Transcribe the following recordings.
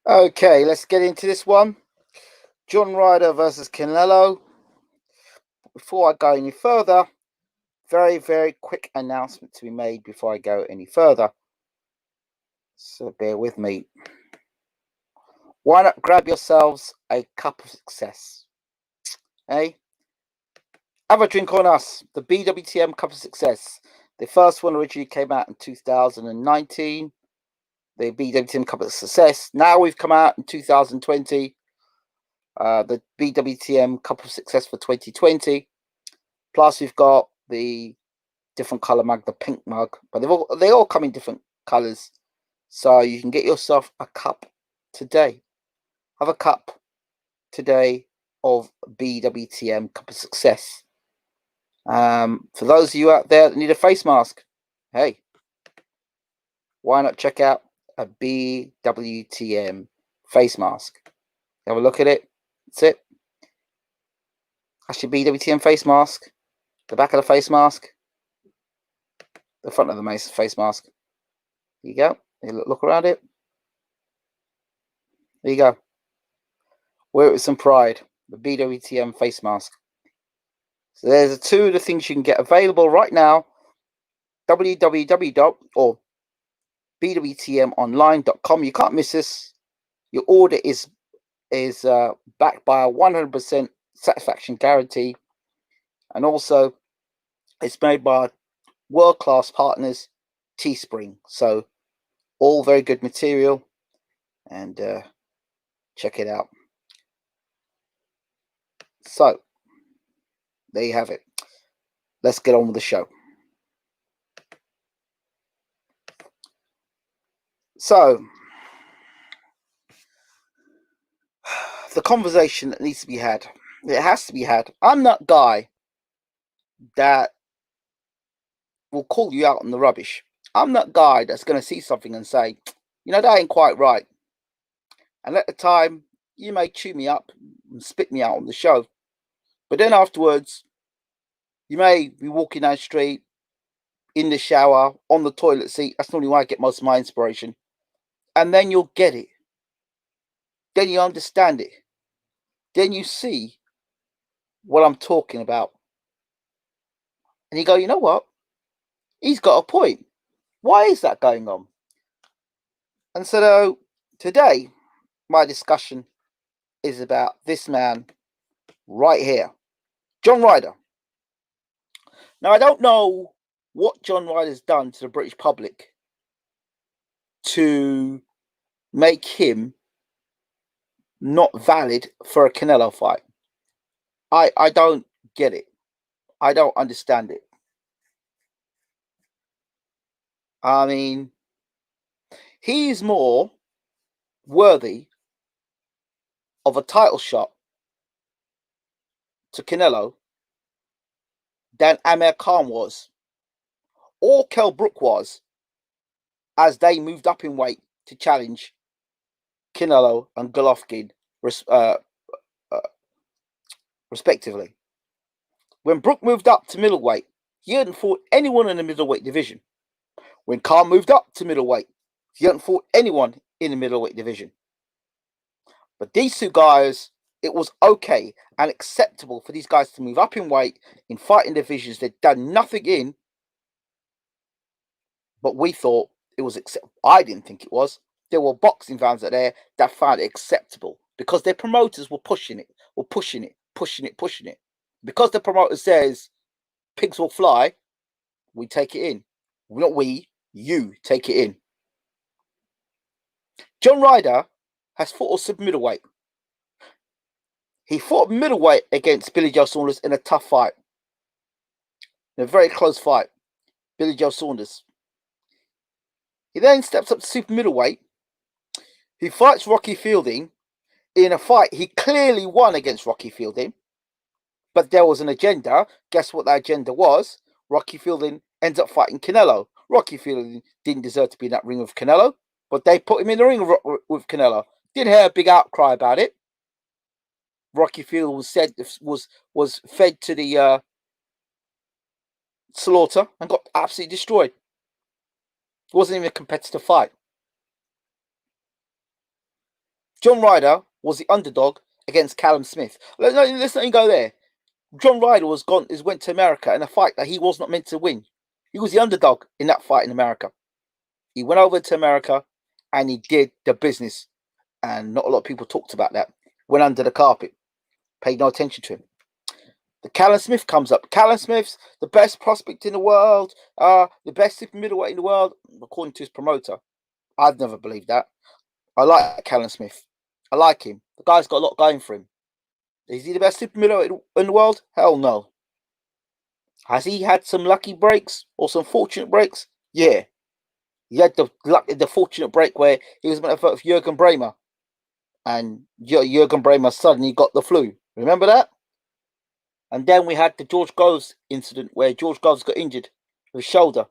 Okay, let's get into this one. John Ryder versus Canelo. Before I go any further, very quick announcement to be made before I go any further. So bear with me. Why not grab yourselves a cup of success? Hey? Have a drink on us. The BWTM Cup of Success. The first one originally came out in 2019. The BWTM Cup of Success. Now we've come out in 2020. The BWTM Cup of Success for 2020. Plus, we've got the different color mug, the pink mug, but they all come in different colors, so you can get yourself a cup today. Have a cup today of BWTM Cup of Success. For those of you out there that need a face mask, hey, why not check out a BWTM face mask? Have a look at it. That's it. That's your BWTM face mask. The back of the face mask. The front of the face mask. There you go. You look around it. There you go. Wear it with some pride. The BWTM face mask. So there's two of the things you can get available right now. www. or bwtmonline.com. You can't miss this. Your order is backed by a 100% satisfaction guarantee, and also it's made by world-class partners, Teespring. So all very good material, and check it out. So there you have it. Let's get on with the show. So the conversation that needs to be had, it has to be had. I'm that guy that will call you out on the rubbish. I'm that guy that's going to see something and say, you know, that ain't quite right. And at the time, you may chew me up and spit me out on the show. But then afterwards, you may be walking down the street, in the shower, on the toilet seat. That's normally where I get most of my inspiration. And then you'll get it. Then you understand it. Then you see what I'm talking about. And you go, you know what? He's got a point. Why is that going on? And so today, my discussion is about this man right here, John Ryder. Now, I don't know what John Ryder's done to the British public to make him not valid for a Canelo fight. I don't get it. I don't understand it. I mean, he is more worthy of a title shot to Canelo than Amir Khan was, or Kell Brook was, as they moved up in weight to challenge Canelo and Golovkin, respectively. When Brook moved up to middleweight, he hadn't fought anyone in the middleweight division. When Khan moved up to middleweight, he hadn't fought anyone in the middleweight division. But these two guys, it was okay and acceptable for these guys to move up in weight in fighting divisions they'd done nothing in. But we thought it was acceptable. I didn't think it was. There were boxing fans out there that found it acceptable because their promoters were pushing it. Because the promoter says pigs will fly, we take it in. Not we, you take it in. John Ryder has fought a middleweight. He fought middleweight against Billy Joe Saunders in a tough fight. In a very close fight. Billy Joe Saunders. He then steps up to super middleweight. He fights Rocky Fielding in a fight he clearly won against Rocky Fielding. But there was an agenda. Guess what that agenda was? Rocky Fielding ends up fighting Canelo. Rocky Fielding didn't deserve to be in that ring with Canelo, but they put him in the ring with Canelo. Didn't hear a big outcry about it. Rocky Fielding was fed to the slaughter and got absolutely destroyed. It wasn't even a competitive fight. John Ryder was the underdog against Callum Smith. Let's not even go there. John Ryder went to America in a fight that he was not meant to win. He was the underdog in that fight in America. He went over to America and he did the business. And not a lot of people talked about that. Went under the carpet. Paid no attention to him. The Callum Smith comes up. Callum Smith's the best prospect in the world, the best super middleweight in the world, according to his promoter. I've never believed that. I like Callum Smith. I like him. The guy's got a lot going for him. Is he the best super middleweight in the world? Hell no. Has he had some lucky breaks or some fortunate breaks? Yeah. He had the fortunate break where he was meant to fight with Jürgen Bremer. And Jürgen Bremer suddenly got the flu. Remember that? And then we had the George Groves incident where George Groves got injured with his shoulder,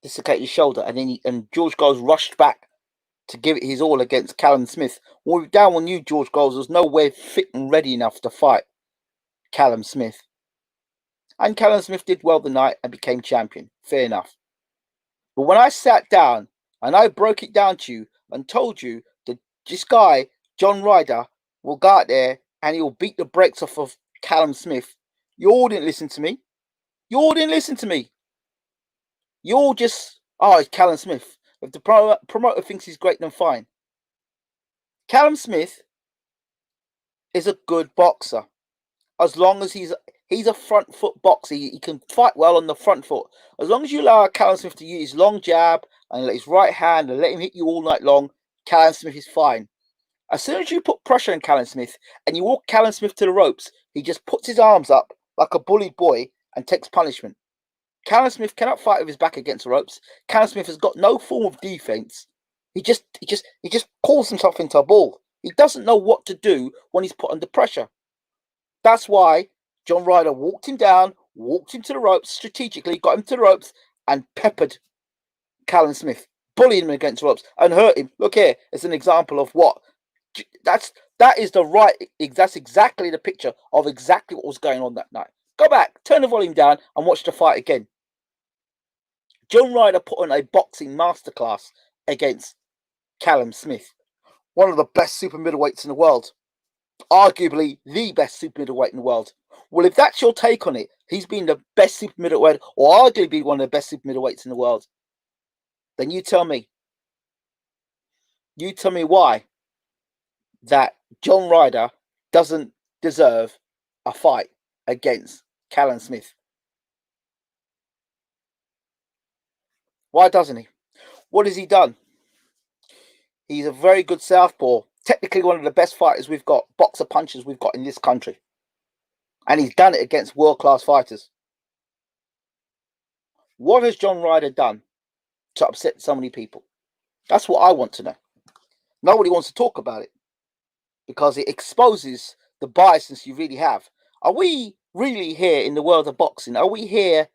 dislocated his shoulder, and George Groves rushed back to give it his all against Callum Smith. When we knew George Groves was nowhere fit and ready enough to fight Callum Smith. And Callum Smith did well the night and became champion. Fair enough. But when I sat down and I broke it down to you and told you that this guy, John Ryder, will go out there and he will beat the brakes off of Callum Smith, you all didn't listen to me. You all didn't listen to me. You all just, it's Callum Smith. If the promoter thinks he's great, then fine. Callum Smith is a good boxer. As long as he's a front foot boxer, he can fight well on the front foot. As long as you allow Callum Smith to use his long jab and let his right hand and let him hit you all night long, Callum Smith is fine. As soon as you put pressure on Callum Smith and you walk Callum Smith to the ropes, he just puts his arms up like a bullied boy and takes punishment. Callum Smith cannot fight with his back against the ropes. Callum Smith has got no form of defense. He just calls himself into a ball. He doesn't know what to do when he's put under pressure. That's why John Ryder walked him down, walked him to the ropes strategically, got him to the ropes, and peppered Callum Smith, bullied him against the ropes, and hurt him. Look here, it's an example of what. That's exactly the picture of exactly what was going on that night. Go back, turn the volume down, and watch the fight again. John Ryder put on a boxing masterclass against Callum Smith, one of the best super middleweights in the world. Arguably the best super middleweight in the world. Well, if that's your take on it, he's been the best super middleweight, or arguably one of the best super middleweights in the world. Then you tell me. You tell me why that John Ryder doesn't deserve a fight against Callum Smith. Why doesn't he? What has he done? He's a very good southpaw. Technically one of the best fighters we've got, boxer punchers we've got in this country. And he's done it against world-class fighters. What has John Ryder done to upset so many people? That's what I want to know. Nobody wants to talk about it because it exposes the biasness you really have. Are we really here in the world of boxing? Are we here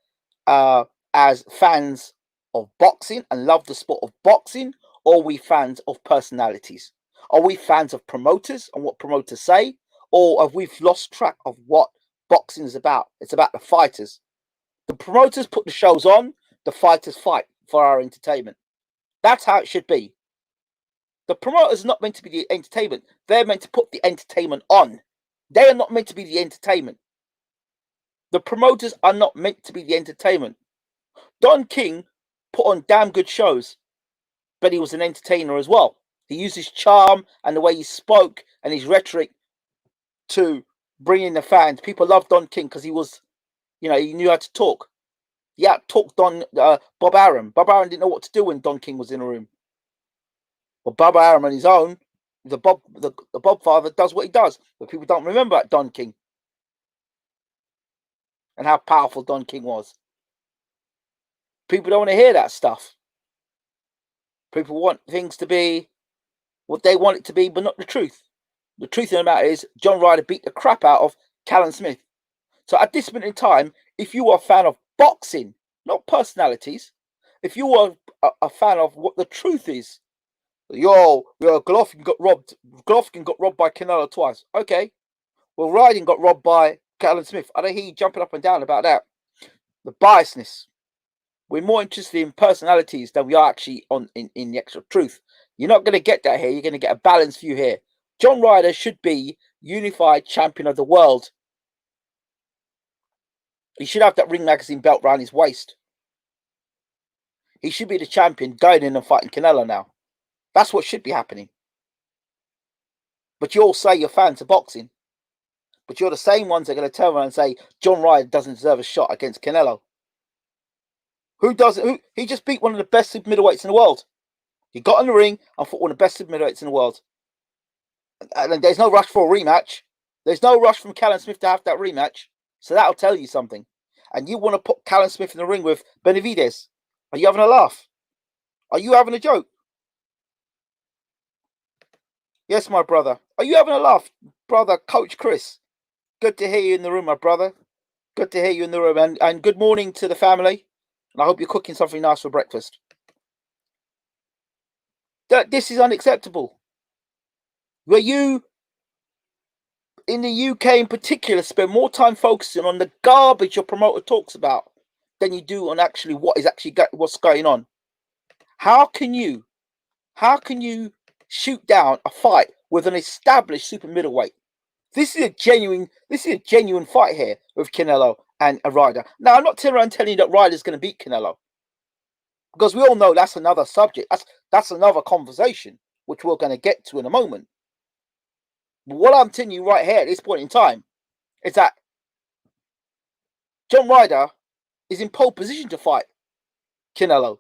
as fans of boxing and love the sport of boxing, or are we fans of personalities? Are we fans of promoters and what promoters say, or have we lost track of what boxing is about? It's about the fighters. The promoters put the shows on, the fighters fight for our entertainment. That's how it should be. The promoters are not meant to be the entertainment. They're meant to put the entertainment on. They are not meant to be the entertainment. The promoters are not meant to be the entertainment. Don King put on damn good shows, but he was an entertainer as well. He used his charm and the way he spoke and his rhetoric to bring in the fans. People loved Don King because he was, he knew how to talk. He out-talked Bob Arum. Bob Arum didn't know what to do when Don King was in a room. But Bob Arum on his own, the Bob father does what he does. But people don't remember Don King and how powerful Don King was. People don't want to hear that stuff. People want things to be what they want it to be, but not the truth. The truth of the matter is John Ryder beat the crap out of Callum Smith. So at this point in time, if you are a fan of boxing, not personalities, if you are a fan of what the truth is, Golovkin got robbed. Golovkin got robbed by Canelo twice. Okay. Well, Ryder got robbed by Callum Smith. I don't hear you jumping up and down about that. The biasness. We're more interested in personalities than we are actually in the actual truth. You're not going to get that here. You're going to get a balanced view here. John Ryder should be unified champion of the world. He should have that Ring Magazine belt around his waist. He should be the champion going in and fighting Canelo now. That's what should be happening. But you all say you're fans of boxing. But you're the same ones that are going to turn around and say John Ryder doesn't deserve a shot against Canelo. Who doesn't? He just beat one of the best super middleweights in the world. He got in the ring and fought one of the best super middleweights in the world. And there's no rush for a rematch. There's no rush from Callum Smith to have that rematch. So that'll tell you something. And you want to put Callum Smith in the ring with Benavidez. Are you having a laugh? Are you having a joke? Yes, my brother. Are you having a laugh? Brother, Coach Chris. Good to hear you in the room, my brother. Good to hear you in the room. And good morning to the family. And I hope you're cooking something nice for breakfast. This is unacceptable. Where you, in the UK in particular, spend more time focusing on the garbage your promoter talks about than you do on actually what's going on. How can you shoot down a fight with an established super middleweight? This is a genuine fight here with Canelo and Ryder. Now, I'm not turning around telling you that Ryder's going to beat Canelo, because we all know that's another subject. That's another conversation, which we're going to get to in a moment. But what I'm telling you right here at this point in time is that John Ryder is in pole position to fight Canelo,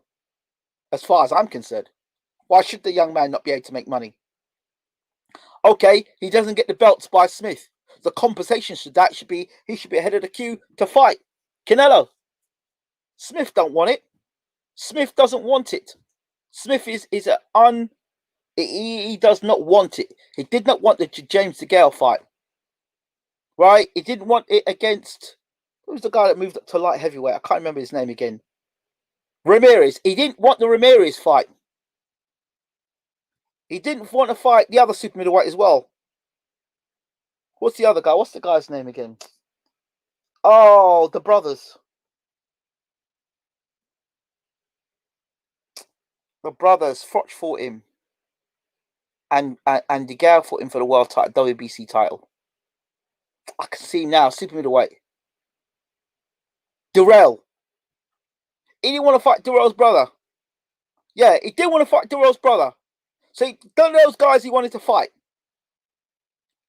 as far as I'm concerned. Why should the young man not be able to make money? Okay, he doesn't get the belts by Smith. The compensation should be he should be ahead of the queue to fight Canelo. Smith don't want it. Smith doesn't want it. Smith he does not want it. He did not want the James DeGale fight. Right? He didn't want it against, who was the guy that moved up to light heavyweight? I can't remember his name again. Ramirez. He didn't want the Ramirez fight. He didn't want to fight the other super middleweight as well. What's the other guy? What's the guy's name again? Oh, the brothers. The brothers. Froch fought him. And DeGale fought him for the world title, WBC title. I can see him now, super middleweight. Durrell. He didn't want to fight Durrell's brother. Yeah, he didn't want to fight Durrell's brother. So none of those guys he wanted to fight.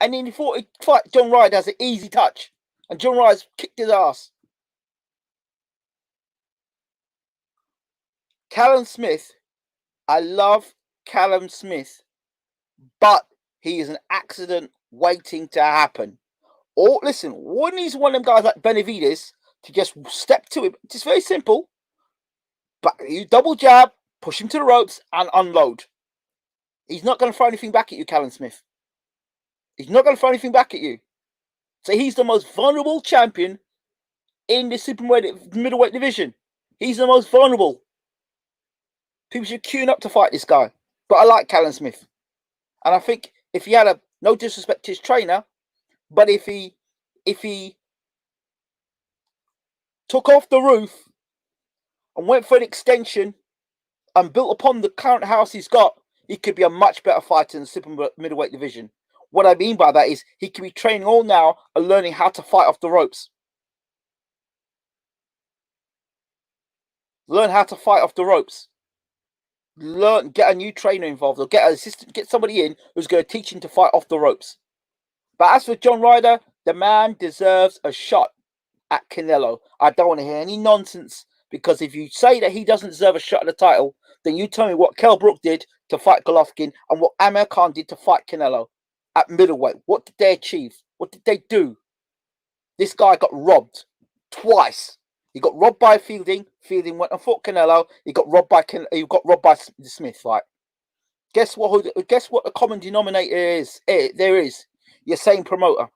And then he thought he'd fight John Ryder as an easy touch. And John Ryder's kicked his ass. Callum Smith, I love Callum Smith, but he is an accident waiting to happen. Or listen, one needs one of them guys like Benavidez to just step to him. It's very simple. But you double jab, push him to the ropes, and unload. He's not going to throw anything back at you, Callum Smith. He's not going to throw anything back at you. So he's the most vulnerable champion in the super middleweight division. He's the most vulnerable. People should queue up to fight this guy. But I like Callum Smith. And I think if he had no disrespect to his trainer, but if he took off the roof and went for an extension and built upon the current house he's got, he could be a much better fighter in the super middleweight division. What I mean by that is he could be training all now and learning how to fight off the ropes. Learn how to fight off the ropes. Get a new trainer involved, or get an assistant, get somebody in who's going to teach him to fight off the ropes. But as for John Ryder, the man deserves a shot at Canelo. I don't want to hear any nonsense, because if you say that he doesn't deserve a shot at the title, then you tell me what Kell Brook did to fight Golovkin and what Amir Khan did to fight Canelo at middleweight. What did they achieve? What did they do? This guy got robbed twice. He got robbed by Fielding. Fielding went and fought Canelo. He got robbed by the Smith fight. Guess what? Guess what the common denominator is? There is your same promoter.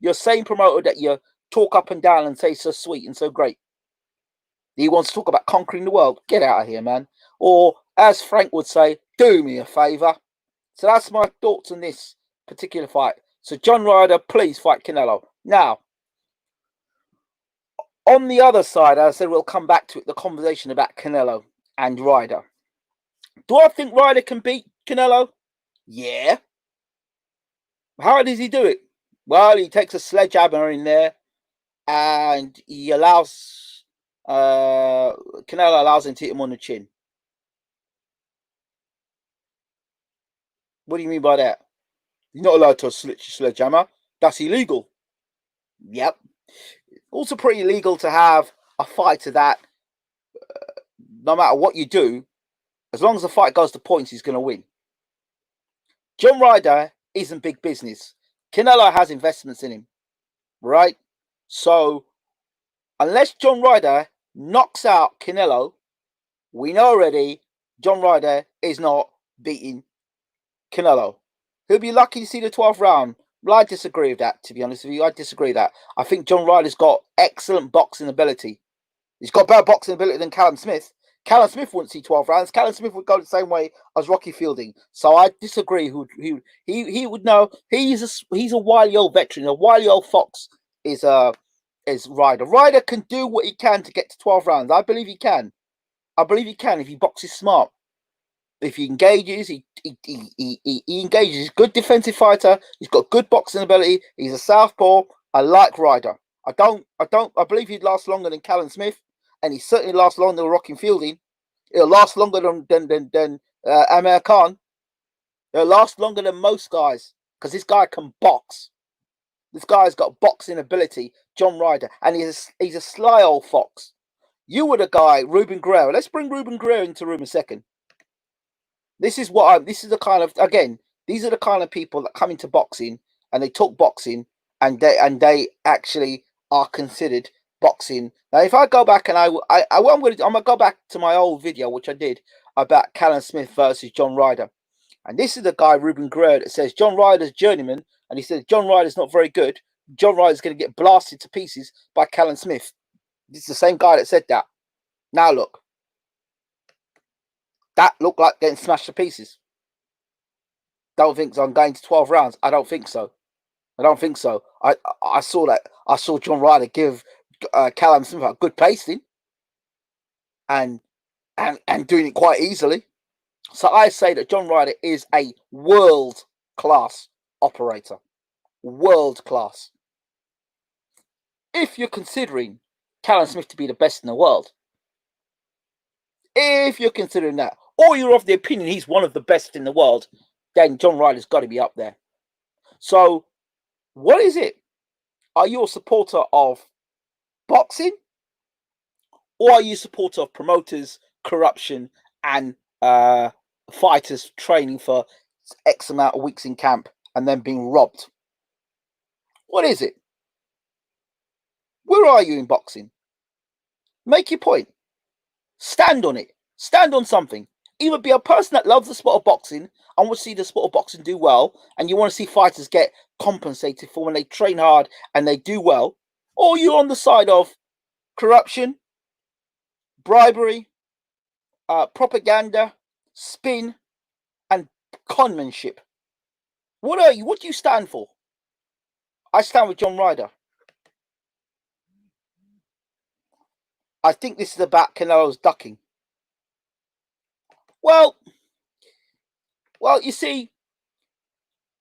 Your same promoter that you talk up and down and say so sweet and so great. He wants to talk about conquering the world. Get out of here, man. Or as Frank would say, do me a favor. So that's my thoughts on this particular fight. So John Ryder, please fight Canelo. Now, on the other side, as I said, we'll come back to it, the conversation about Canelo and Ryder. Do I think Ryder can beat Canelo? Yeah. How does he do it? Well, he takes a sledgehammer in there and he allows Canelo allows him to hit him on the chin. What do you mean by that? You're not allowed to sledgehammer. That's illegal. Yep. Also pretty illegal to have a fighter that no matter what you do, as long as the fight goes to points, he's going to win. John Ryder isn't big business. Canelo has investments in him, right? So unless John Ryder knocks out Canelo, we know already John Ryder is not beating Canelo. He'll be lucky to see the 12th round. Well, I disagree with that, to be honest with you. I disagree with that. I think John Ryder's got excellent boxing ability. He's got better boxing ability than Callum Smith. Callum Smith wouldn't see 12 rounds. Callum Smith would go the same way as Rocky Fielding. So I disagree. He would know. He's a wily old veteran. A wily old fox is Ryder. Ryder can do what he can to get to 12 rounds. I believe he can. I believe he can if he boxes smart. If he engages, he engages. He's a good defensive fighter. He's got good boxing ability. He's a southpaw. I like Ryder. I believe he'd last longer than Callum Smith, and he certainly lasts longer than Rocky Fielding. It'll last longer than Amir Khan. It'll last longer than most guys because this guy can box. This guy's got boxing ability, John Ryder, and he's a sly old fox. You were the guy, Ruben Guerrero. Let's bring Ruben Guerrero into the room a second. These are the kind of people that come into boxing and they talk boxing and they actually are considered boxing. Now, if I go back and I'm gonna go back to my old video which I did about Callum Smith versus John Ryder, and this is the guy Ruben Guerrero that says John Ryder's journeyman, and he says John Ryder's not very good. John Ryder's going to get blasted to pieces by Callum Smith. This is the same guy that said that. Now look. That looked like getting smashed to pieces. Don't think so. I'm going to 12 rounds. I don't think so. I saw that. I saw John Ryder give Callum Smith a good pasting and doing it quite easily. So I say that John Ryder is a world-class operator. World class. If you're considering Callum Smith to be the best in the world, if you're considering that, or you're of the opinion he's one of the best in the world, then John Ryder's got to be up there. So, what is it? Are you a supporter of boxing, or are you a supporter of promoters, corruption, and fighters training for X amount of weeks in camp and then being robbed? What is it? Where are you in boxing? Make your point. Stand on it. Stand on something. Either be a person that loves the sport of boxing and wants to see the sport of boxing do well, and you want to see fighters get compensated for when they train hard and they do well, or you're on the side of corruption, bribery, propaganda, spin, and conmanship. What are you? What do you stand for? I stand with John Ryder. I think this is about Canelo's ducking. Well, you see,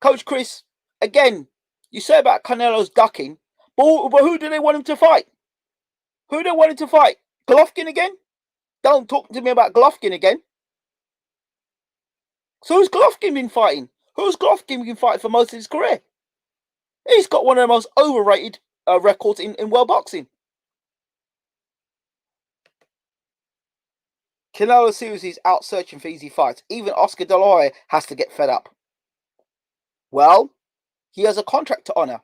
Coach Chris, again, you say about Canelo's ducking, but who do they want him to fight? Who do they want him to fight? Golovkin again? Don't talk to me about Golovkin again. So who's Golovkin been fighting? Who's Golovkin been fighting for most of his career? He's got one of the most overrated records in world boxing. Canelo seriously is out searching for easy fights. Even Oscar De La Hoya has to get fed up. Well, he has a contract to honor.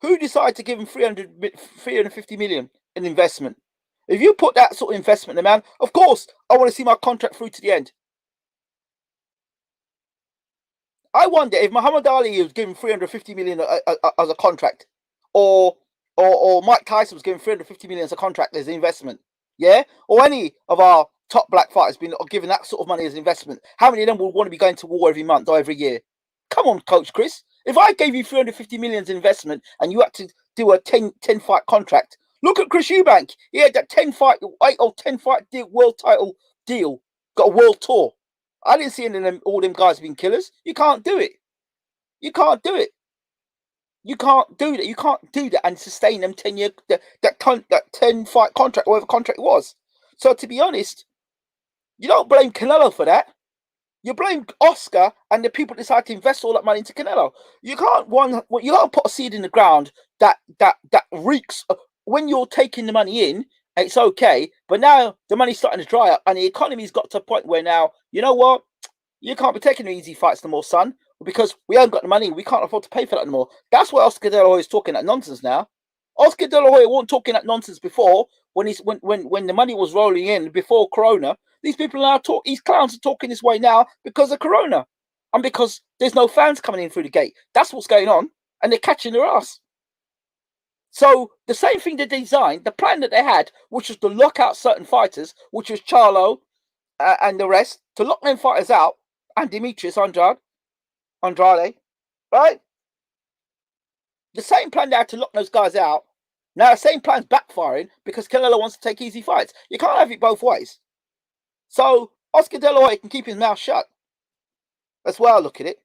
Who decided to give him 350 million in investment? If you put that sort of investment in a man, of course, I want to see my contract through to the end. I wonder if Muhammad Ali was given 350 million as a contract, or Mike Tyson was given 350 million as a contract as an investment, yeah, or any of our top black fighters been given that sort of money as an investment, how many of them would want to be going to war every month or every year? Come on, Coach Chris. If I gave you 350 million as an investment and you had to do a 10 fight contract, look at Chris Eubank. He had that 10 fight deal, world title deal, got a world tour. I didn't see any of them, all them guys being killers. You can't do it. You can't do it. You can't do that. You can't do that and sustain them 10-year that 10-fight contract, whatever contract it was. So to be honest, you don't blame Canelo for that. You blame Oscar and the people decide to invest all that money into Canelo. You can't put a seed in the ground that reeks when you're taking the money in. It's okay, but now the money's starting to dry up, and the economy's got to a point where now, you know what? You can't be taking easy fights no more, son, because we haven't got the money. We can't afford to pay for that anymore. That's why Oscar De La Hoya is talking that nonsense now. Oscar De La Hoya wasn't talking that nonsense before when the money was rolling in before Corona. These people now these clowns are talking this way now because of Corona and because there's no fans coming in through the gate. That's what's going on, and they're catching their ass. So the same thing they designed, the plan that they had, which was to lock out certain fighters, which was Charlo and the rest, to lock them fighters out, and Demetrius Andrade, right? The same plan they had to lock those guys out. Now the same plan's backfiring because Canelo wants to take easy fights. You can't have it both ways. So Oscar De La Hoya can keep his mouth shut. That's why I look at it.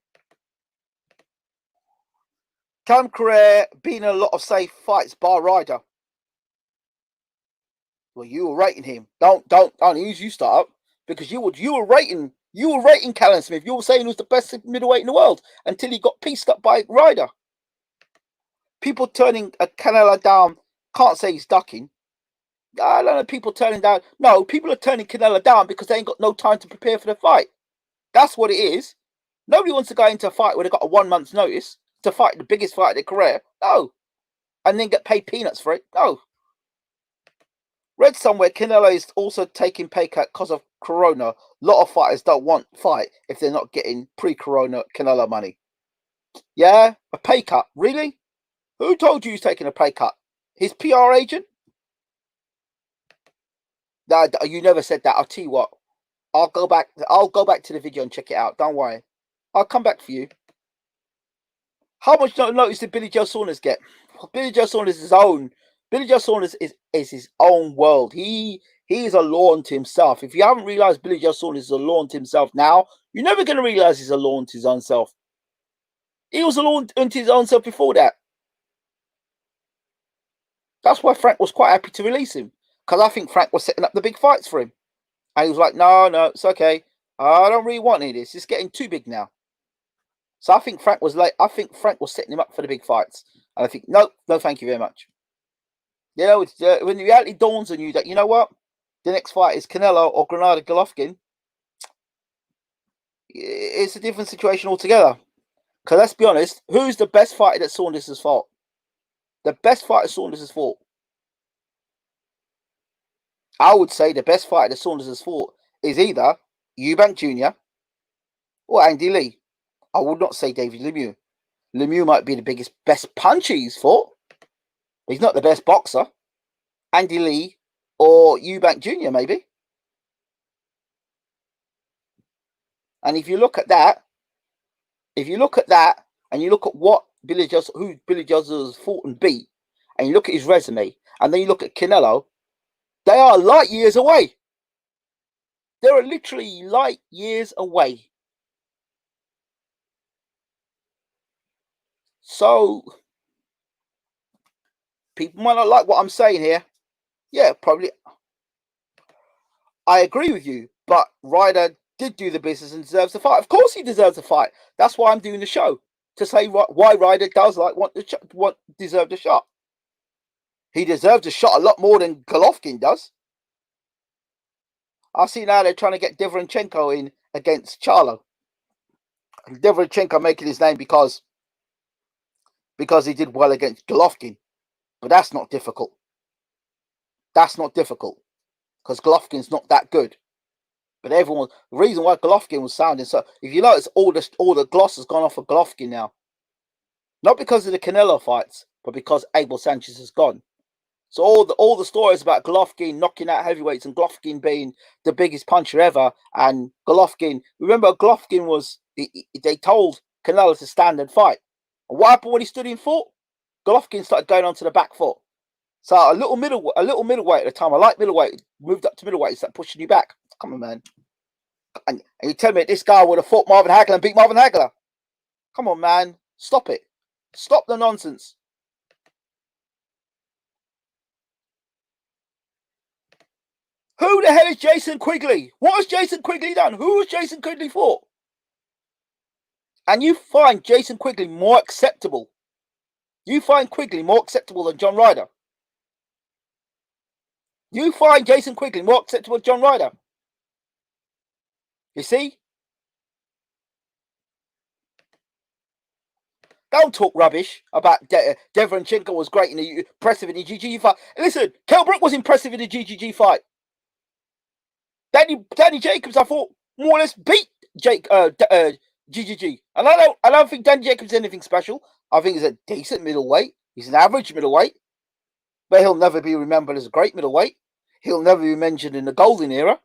Cam Correa been in a lot of safe fights bar Ryder. Well, you were rating him. Don't use you start up because you were rating Callum Smith. You were saying he was the best middleweight in the world until he got pieced up by Ryder. People turning a Canelo down can't say he's ducking. I don't know people turning down. No, people are turning Canelo down because they ain't got no time to prepare for the fight. That's what it is. Nobody wants to go into a fight where they've got a 1 month's notice to fight the biggest fight of their career. No. And then get paid peanuts for it. No. Read somewhere Canelo is also taking pay cut because of Corona. A lot of fighters don't want fight if they're not getting pre-Corona Canelo money. Yeah? A pay cut? Really? Who told you he's taking a pay cut? His PR agent? No, you never said that. I'll tell you what. I'll go back to the video and check it out. Don't worry. I'll come back for you. How much notice did Billy Joe Saunders get? Billy Joe Saunders is his own. Billy Joe Saunders is his own world. He is a law unto himself. If you haven't realized Billy Joe Saunders is a law unto himself now, you're never going to realize he's a law unto his own self. He was a law unto his own self before that. That's why Frank was quite happy to release him. Because I think Frank was setting up the big fights for him. And he was like, no, it's okay. I don't really want any of this. It's getting too big now. So I think Frank was setting him up for the big fights. And I think, no, thank you very much. You know, it's, when the reality dawns on you that, you know what? The next fight is Canelo or Granada Golovkin. It's a different situation altogether. Because let's be honest, who's the best fighter that Saunders has fought? The best fighter Saunders has fought. I would say the best fighter that Saunders has fought is either Eubank Jr. or Andy Lee. I would not say David Lemieux. Lemieux might be the best puncher he's fought. But he's not the best boxer. Andy Lee or Eubank Jr. maybe. And if you look at that, and you look at what who Billy Joe has fought and beat, and you look at his resume, and then you look at Canelo, they are light years away. They are literally light years away. So, people might not like what I'm saying here. Yeah, probably. I agree with you, but Ryder did do the business and deserves the fight. Of course he deserves a fight. That's why I'm doing the show. To say why Ryder does deserve the shot. He deserves a shot a lot more than Golovkin does. I see now they're trying to get Derevyanchenko in against Charlo. And Derevyanchenko making his name because he did well against Golovkin. But that's not difficult. That's not difficult. Because Golovkin's not that good. But the reason why Golovkin was sounding so, if you notice, all the gloss has gone off of Golovkin now. Not because of the Canelo fights, but because Abel Sanchez has gone. So all the stories about Golovkin knocking out heavyweights and Golovkin being the biggest puncher ever, and Golovkin, remember Golovkin they told Canelo to stand and fight. And what happened when he stood in foot? Golovkin started going onto the back foot. So a little middleweight at the time, I like middleweight, moved up to middleweight, started pushing you back. Come on, man. And you tell me this guy would have fought Marvin Hagler and beat Marvin Hagler? Come on, man. Stop it. Stop the nonsense. Who the hell is Jason Quigley? What has Jason Quigley done? Who has Jason Quigley fought? And you find Jason Quigley more acceptable. You find Quigley more acceptable than John Ryder. You find Jason Quigley more acceptable than John Ryder. You see? Don't talk rubbish about Deverenchenko was great in the impressive in the GGG fight. Listen, Kell Brook was impressive in the GGG fight. Danny Jacobs, I thought, more or less beat GGG. And I don't think Danny Jacobs is anything special. I think he's a decent middleweight. He's an average middleweight. But he'll never be remembered as a great middleweight. He'll never be mentioned in the golden era.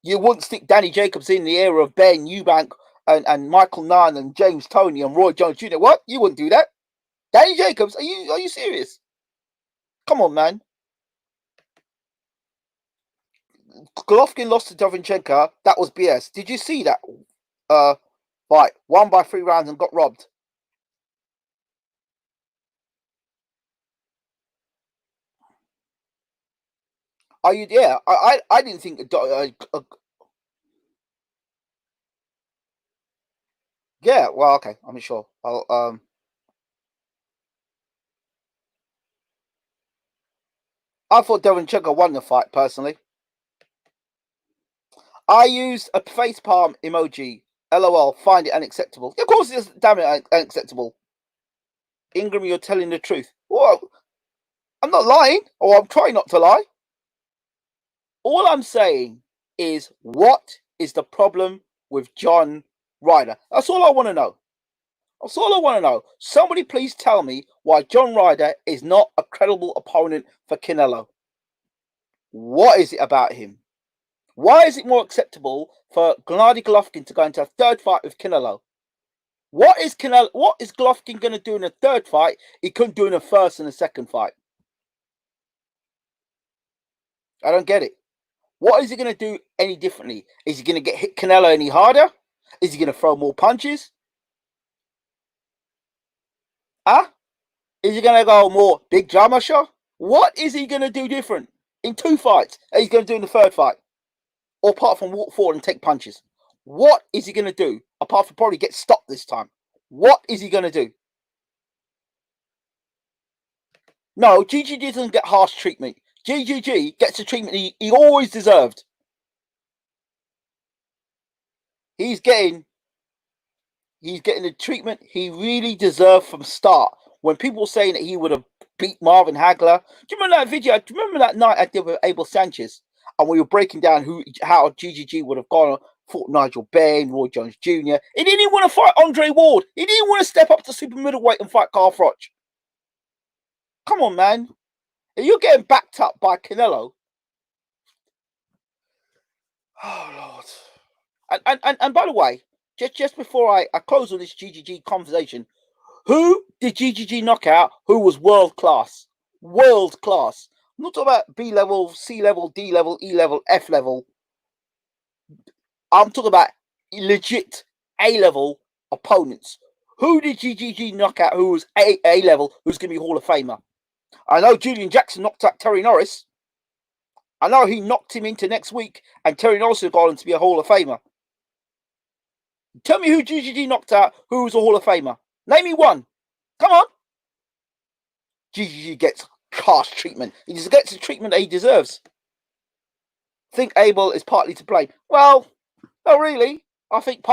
You wouldn't stick Danny Jacobs in the era of Ben Eubank and Michael Nunn and James Toney and Roy Jones Jr. What? You wouldn't do that. Danny Jacobs, are you serious? Come on, man. Golovkin lost to Deverenchenko. That was BS. Did you see that fight? Won by 3 rounds and got robbed. Are you? Yeah, I didn't think. Yeah, well, okay, I'm not sure. I thought Deverenchenko won the fight personally. I used a face palm emoji. LOL, find it unacceptable. Of course it's damn it unacceptable. Ingram, you're telling the truth. Well, I'm not lying, or I'm trying not to lie. All I'm saying is, what is the problem with John Ryder? That's all I want to know. That's all I want to know. Somebody please tell me why John Ryder is not a credible opponent for Canelo. What is it about him? Why is it more acceptable for Gennady Golovkin to go into a third fight with Canelo? What is Golovkin going to do in a third fight he couldn't do in a first and a second fight? I don't get it. What is he going to do any differently? Is he going to get hit Canelo any harder? Is he going to throw more punches? Huh? Is he going to go more big drama show? What is he going to do different in 2 fights that he's going to do in the third fight? Or apart from walk forward and take punches? What is he going to do? Apart from probably get stopped this time. What is he going to do? No, GGG doesn't get harsh treatment. GGG gets the treatment he always deserved. He's getting the treatment he really deserved from start. When people were saying that he would have beat Marvin Hagler. Do you remember that video? Do you remember that night I did with Abel Sanchez? And we were breaking down how GGG would have gone, fought Nigel Benn, Roy Jones Jr. He didn't even want to fight Andre Ward. He didn't want to step up to super middleweight and fight Carl Froch. Come on, man. Are you getting backed up by Canelo? Oh, Lord. And by the way, just before I close on this GGG conversation, who did GGG knock out who was world class? World class. I'm not talking about B level, C level, D level, E level, F level. I'm talking about legit A level opponents. Who did GGG knock out who was A level, who's going to be Hall of Famer? I know Julian Jackson knocked out Terry Norris. I know he knocked him into next week, and Terry Norris is going to be a Hall of Famer. Tell me who GGG knocked out who was a Hall of Famer. Name me one. Come on. GGG gets harsh treatment. He just gets the treatment that he deserves. I think Abel is partly to blame. Well, not really. I think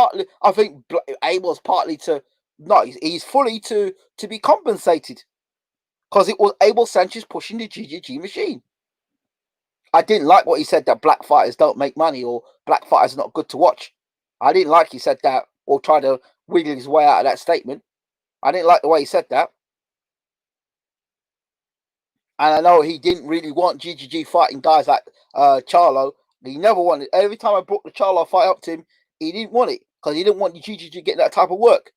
Abel's partly to. No, he's fully to be compensated, because it was Abel Sanchez pushing the GGG machine. I didn't like what he said, that black fighters don't make money or black fighters are not good to watch. I didn't like he said that, or tried to wiggle his way out of that statement. I didn't like the way he said that. And I know he didn't really want GGG fighting guys like Charlo. He never wanted. Every time I brought the Charlo fight up to him, he didn't want it, because he didn't want the GGG getting that type of work.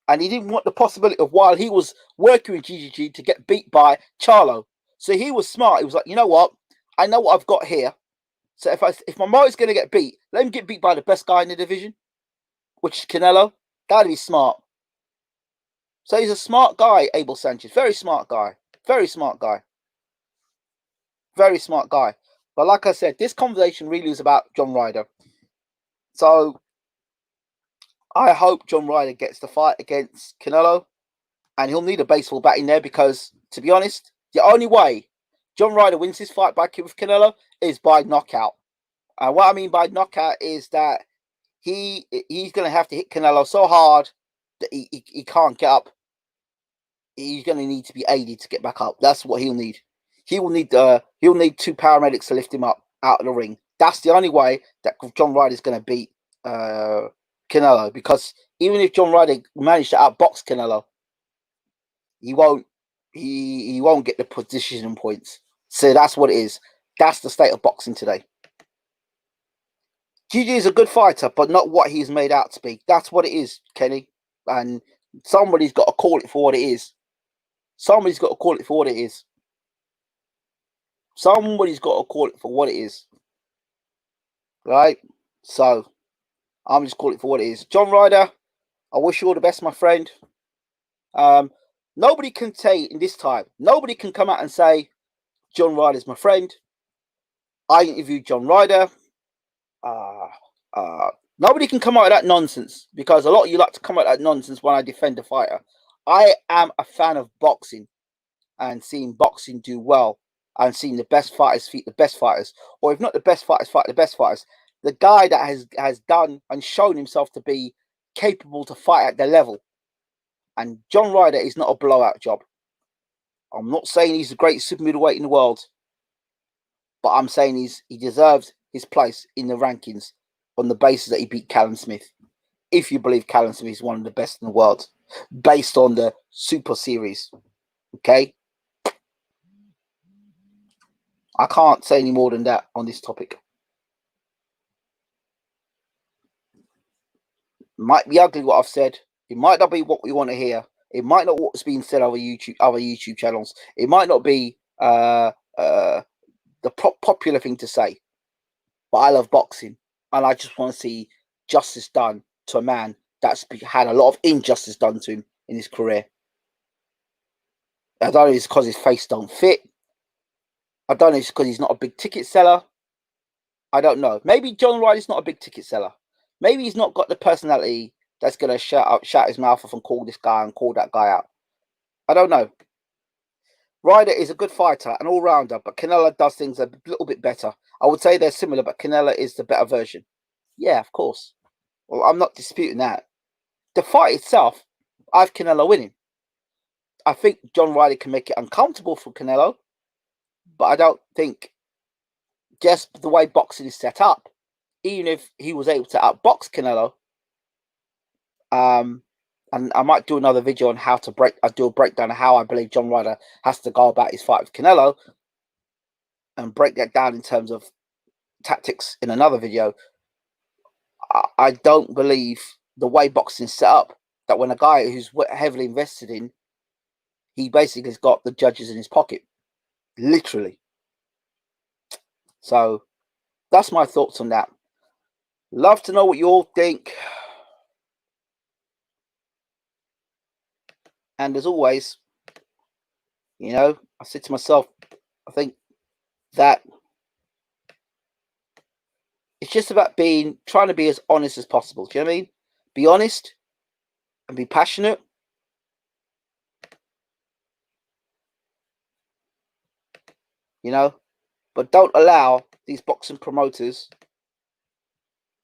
And he didn't want the possibility of, while he was working with GGG, to get beat by Charlo. So he was smart. He was like, you know what? I know what I've got here. So if my motor's going to get beat, let him get beat by the best guy in the division, which is Canelo. That'd be smart. So he's a smart guy, Abel Sanchez. Very smart guy. Very smart guy. Very smart guy. But like I said, this conversation really is about John Ryder. So I hope John Ryder gets the fight against Canelo. And he'll need a baseball bat in there because, to be honest, the only way John Ryder wins this fight with Canelo is by knockout. And what I mean by knockout is that he's going to have to hit Canelo so hard that he can't get up. He's going to need to be aided to get back up. That's what he'll need. He'll need two paramedics to lift him up out of the ring. That's the only way that John Ryder is going to beat Canelo. Because even if John Ryder managed to outbox Canelo, he won't get the position points. So that's what it is. That's the state of boxing today. Gigi is a good fighter, but not what he's made out to be. That's what it is, Kenny. And somebody's got to call it for what it is. Somebody's got to call it for what it is. Somebody's got to call it for what it is. Right? So, I'm just calling it for what it is. John Ryder, I wish you all the best, my friend. Nobody can say in this time, nobody can come out and say, John Ryder's my friend. I interviewed John Ryder. Nobody can come out with that nonsense because a lot of you like to come out with that nonsense when I defend a fighter. I am a fan of boxing and seeing boxing do well and seeing the best fighters beat the best fighters, or if not the best fighters fight the best fighters. The guy that has done and shown himself to be capable to fight at their level. And John Ryder is not a blowout job. I'm not saying he's the great super middleweight in the world, but I'm saying he deserves his place in the rankings on the basis that he beat Callum Smith. If you believe Callum Smith is one of the best in the world, based on the Super Series. Okay? I can't say any more than that on this topic. It might be ugly what I've said. It might not be what we want to hear. It might not what's being said over other YouTube channels. It might not be the popular thing to say. But I love boxing, and I just want to see justice done to a man that's had a lot of injustice done to him in his career. I don't know if it's because his face don't fit. I don't know if it's because he's not a big ticket seller. I don't know. Maybe John Ryder's not a big ticket seller. Maybe he's not got the personality that's going to shout his mouth off and call this guy and call that guy out. I don't know. Ryder is a good fighter, an all-rounder, but Canelo does things a little bit better. I would say they're similar, but Canelo is the better version. Yeah, of course. Well, I'm not disputing that. The fight itself, I have Canelo winning. I think John Ryder can make it uncomfortable for Canelo, but I don't think just the way boxing is set up, even if he was able to outbox Canelo, and I might do another video on how to do a breakdown of how I believe John Ryder has to go about his fight with Canelo and break that down in terms of tactics in another video. I don't believe the way boxing is set up that when a guy who's heavily invested in, he basically has got the judges in his pocket, literally. So that's my thoughts on that. Love to know what you all think. And as always, you know, I said to myself, I think that it's just about trying to be as honest as possible. Do you know what I mean? Be honest and be passionate. You know, but don't allow these boxing promoters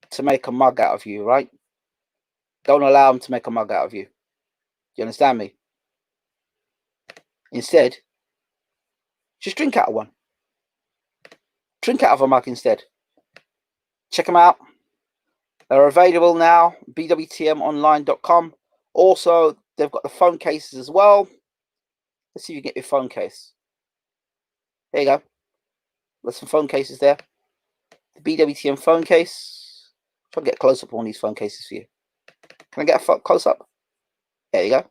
to make a mug out of you, right? Don't allow them to make a mug out of you. Do you understand me? Instead, just drink out of one. Drink out of a mug instead. Check them out. They're available now, bwtmonline.com. Also, they've got the phone cases as well. Let's see if you can get your phone case. There you go. There's some phone cases there. The BWTM phone case. Try to get a close up on these phone cases for you. Can I get a close up? There you go.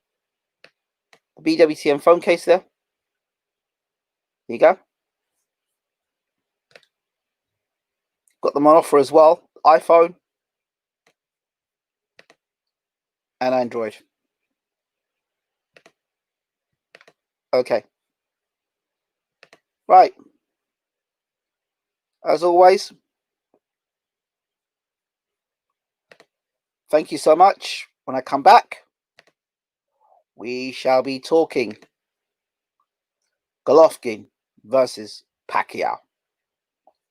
The BWTM phone case there. There you go. Got them on offer as well. iPhone and Android. Okay. Right. As always, thank you so much. When I come back, we shall be talking Golovkin versus Pacquiao.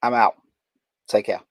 I'm out. Take care.